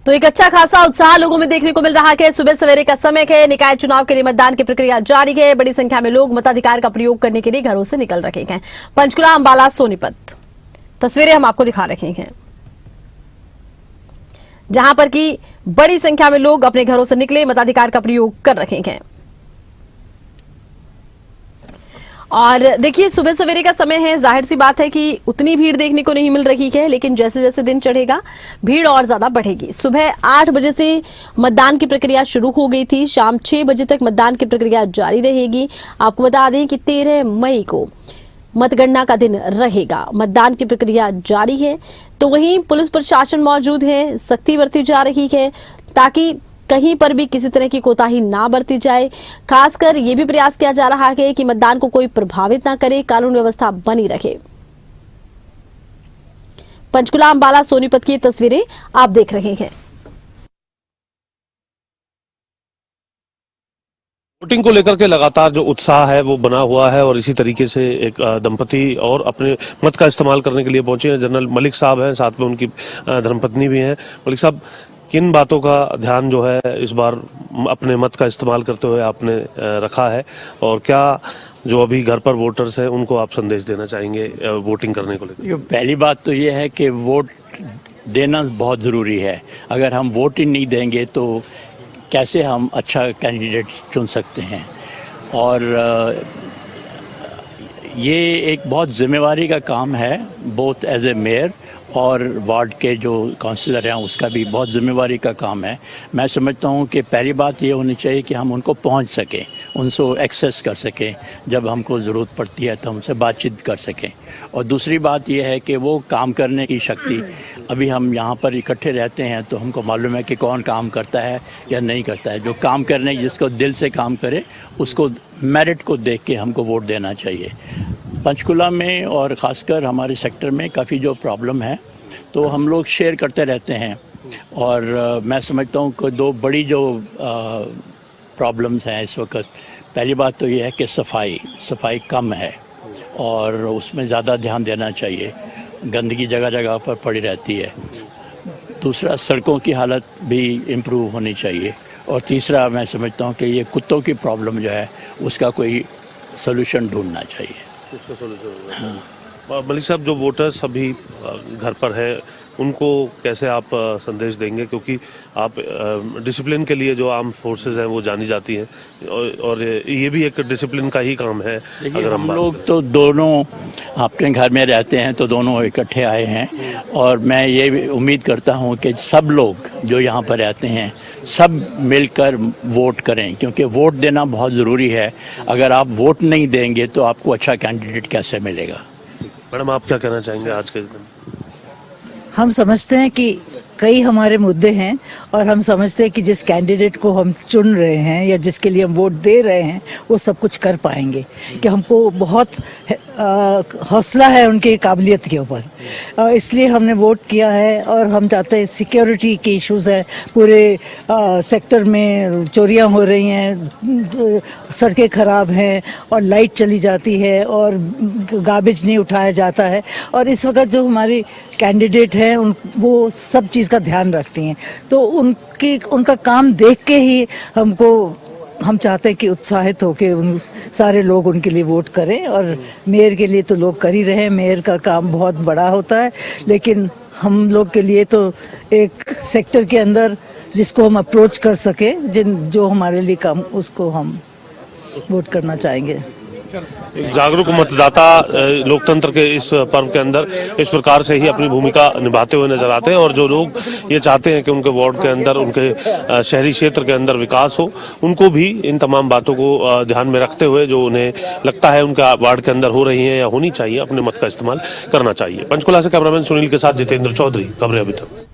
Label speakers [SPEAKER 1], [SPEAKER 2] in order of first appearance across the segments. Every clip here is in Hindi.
[SPEAKER 1] तो एक अच्छा खासा उत्साह लोगों में देखने को मिल रहा है। सुबह सवेरे का समय है, निकाय चुनाव के लिए मतदान की प्रक्रिया जारी है। बड़ी संख्या में लोग मताधिकार का प्रयोग करने के लिए घरों से निकल रहे हैं। पंचकुला, अंबाला, सोनीपत तस्वीरें हम आपको दिखा रहे हैं, जहां पर की बड़ी संख्या में लोग अपने घरों से निकले मताधिकार का प्रयोग कर रहे हैं। और देखिए, सुबह सवेरे का समय है, जाहिर सी बात है कि उतनी भीड़ देखने को नहीं मिल रही है, लेकिन जैसे जैसे दिन चढ़ेगा भीड़ और ज्यादा बढ़ेगी। सुबह 8 बजे से मतदान की प्रक्रिया शुरू हो गई थी, शाम 6 बजे तक मतदान की प्रक्रिया जारी रहेगी। आपको बता दें कि 13 मई को मतगणना का दिन रहेगा। मतदान की प्रक्रिया जारी है, तो वहीं पुलिस प्रशासन मौजूद है, सख्ती बरती जा रही है ताकि कहीं पर भी किसी तरह की कोताही ना बरती जाए। खासकर ये भी प्रयास किया जा रहा है कि मतदान को कोई प्रभावित ना करे, कानून व्यवस्था बनी रहे। पंचकुला, अंबाला, सोनीपत की तस्वीरें आप देख रहे हैं।
[SPEAKER 2] वोटिंग को लेकर के लगातार जो उत्साह है वो बना हुआ है और इसी तरीके से एक दंपति और अपने मत का इस्तेमाल करने के लिए पहुंचे हैं। जनरल मलिक साहब हैं, साथ में उनकी धर्मपत्नी भी हैं। मलिक साहब, किन बातों का ध्यान जो है इस बार अपने मत का इस्तेमाल करते हुए आपने रखा है, और क्या जो अभी घर पर वोटर्स हैं उनको आप संदेश देना चाहेंगे वोटिंग करने को लेकर?
[SPEAKER 3] पहली बात तो ये है कि वोट देना बहुत ज़रूरी है। अगर हम वोट ही नहीं देंगे तो कैसे हम अच्छा कैंडिडेट चुन सकते हैं। और ये एक बहुत जिम्मेवारी का काम है, बोथ एज ए मेयर और वार्ड के जो काउंसलर हैं उसका भी बहुत जिम्मेवारी का काम है। मैं समझता हूँ कि पहली बात ये होनी चाहिए कि हम उनको पहुँच सकें, उनसे एक्सेस कर सकें, जब हमको ज़रूरत पड़ती है तो उनसे बातचीत कर सकें। और दूसरी बात यह है कि वो काम करने की शक्ति, अभी हम यहाँ पर इकट्ठे रहते हैं तो हमको मालूम है कि कौन काम करता है या नहीं करता है। जो काम करने, जिसको दिल से काम करे, उसको मेरिट को देख के हमको वोट देना चाहिए। पंचकुला में और ख़ासकर हमारे सेक्टर में काफ़ी जो प्रॉब्लम है तो हम लोग शेयर करते रहते हैं। और मैं समझता हूँ कि दो बड़ी जो प्रॉब्लम्स हैं इस वक्त, पहली बात तो ये है कि सफाई कम है और उसमें ज़्यादा ध्यान देना चाहिए। गंदगी जगह जगह पर पड़ी रहती है। दूसरा, सड़कों की हालत भी इम्प्रूव होनी चाहिए। और तीसरा, मैं समझता हूँ कि ये कुत्तों की प्रॉब्लम जो है उसका कोई सोल्यूशन ढूंढना चाहिए।
[SPEAKER 2] उसका सोल्यूशन। मलिक साहब, जो वोटर्स अभी घर पर हैं उनको कैसे आप संदेश देंगे, क्योंकि आप डिसिप्लिन के लिए जो आर्म फोर्सेस हैं वो जानी जाती हैं और ये भी एक डिसिप्लिन का ही काम है।
[SPEAKER 3] अगर हम लोग तो दोनों अपने घर में रहते हैं तो दोनों इकट्ठे आए हैं, और मैं ये भी उम्मीद करता हूँ कि सब लोग जो यहाँ पर रहते हैं सब मिलकर वोट करें, क्योंकि वोट देना बहुत ज़रूरी है। अगर आप वोट नहीं देंगे तो आपको अच्छा कैंडिडेट कैसे मिलेगा।
[SPEAKER 2] मैडम, आप क्या कहना चाहेंगे आज के दिन?
[SPEAKER 4] हम समझते हैं कि कई हमारे मुद्दे हैं और हम समझते हैं कि जिस कैंडिडेट को हम चुन रहे हैं या जिसके लिए हम वोट दे रहे हैं वो सब कुछ कर पाएंगे, कि हमको बहुत हौसला है उनकी काबिलियत के ऊपर, इसलिए हमने वोट किया है। और हम चाहते हैं, सिक्योरिटी के इश्यूज है पूरे सेक्टर में, चोरियां हो रही हैं, सड़कें खराब हैं और लाइट चली जाती है और गार्बेज नहीं उठाया जाता है। और इस वक्त जो हमारी कैंडिडेट हैं वो सब चीज़ का ध्यान रखती हैं, तो उनका काम देख के ही हम चाहते हैं कि उत्साहित होके सारे लोग उनके लिए वोट करें। और मेयर के लिए तो लोग कर ही रहे हैं, मेयर का काम बहुत बड़ा होता है, लेकिन हम लोग के लिए तो एक सेक्टर के अंदर जिसको हम अप्रोच कर सके, जो हमारे लिए काम, उसको हम वोट करना चाहेंगे।
[SPEAKER 2] जागरूक मतदाता लोकतंत्र के इस पर्व के अंदर इस प्रकार से ही अपनी भूमिका निभाते हुए नजर आते हैं, और जो लोग ये चाहते हैं कि उनके वार्ड के अंदर, उनके शहरी क्षेत्र के अंदर विकास हो, उनको भी इन तमाम बातों को ध्यान में रखते हुए जो उन्हें लगता है उनका वार्ड के अंदर हो रही है या होनी चाहिए, अपने मत का इस्तेमाल करना चाहिए। पंचकुला से कैमरामैन सुनील के साथ जितेंद्र चौधरी, खबरें अभी तक।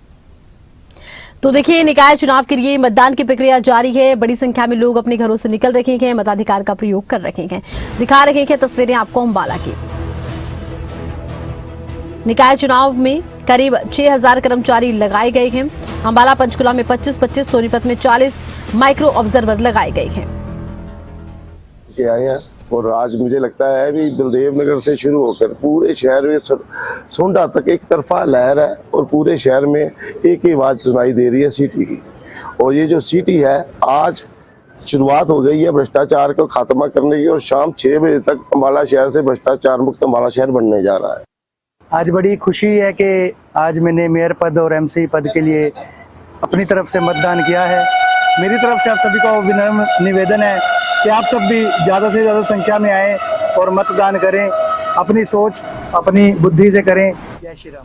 [SPEAKER 1] तो देखिए, निकाय चुनाव के लिए मतदान की प्रक्रिया जारी है। बड़ी संख्या में लोग अपने घरों से निकल रहे हैं, मताधिकार का प्रयोग कर रहे हैं। दिखा रहे हैं तस्वीरें आपको अंबाला की। निकाय चुनाव में करीब 6000 कर्मचारी लगाए गए हैं। अंबाला, पंचकुला में 25-25, सोनीपत में 40 माइक्रो ऑब्जर्वर लगाए गए हैं।
[SPEAKER 5] और आज मुझे लगता है भी बलदेव नगर से शुरू होकर पूरे शहर में सोंडा तक एक तरफा लहर है और पूरे शहर में एक ही आवाज़ सुनाई दे रही है सिटी की। और ये जो सिटी है आज शुरुआत हो गई है भ्रष्टाचार को खात्मा करने की और शाम 6 बजे तक अम्बाला शहर से भ्रष्टाचार मुक्त अम्बाला शहर बनने जा रहा है।
[SPEAKER 6] आज बड़ी खुशी है कि आज मैंने मेयर पद और एमसी पद के लिए अपनी तरफ से मतदान किया है। मेरी तरफ से आप सभी को विनम्र निवेदन है कि आप सब भी ज़्यादा से ज़्यादा संख्या में आएँ और मतदान करें, अपनी सोच अपनी बुद्धि से करें। जय श्री राम।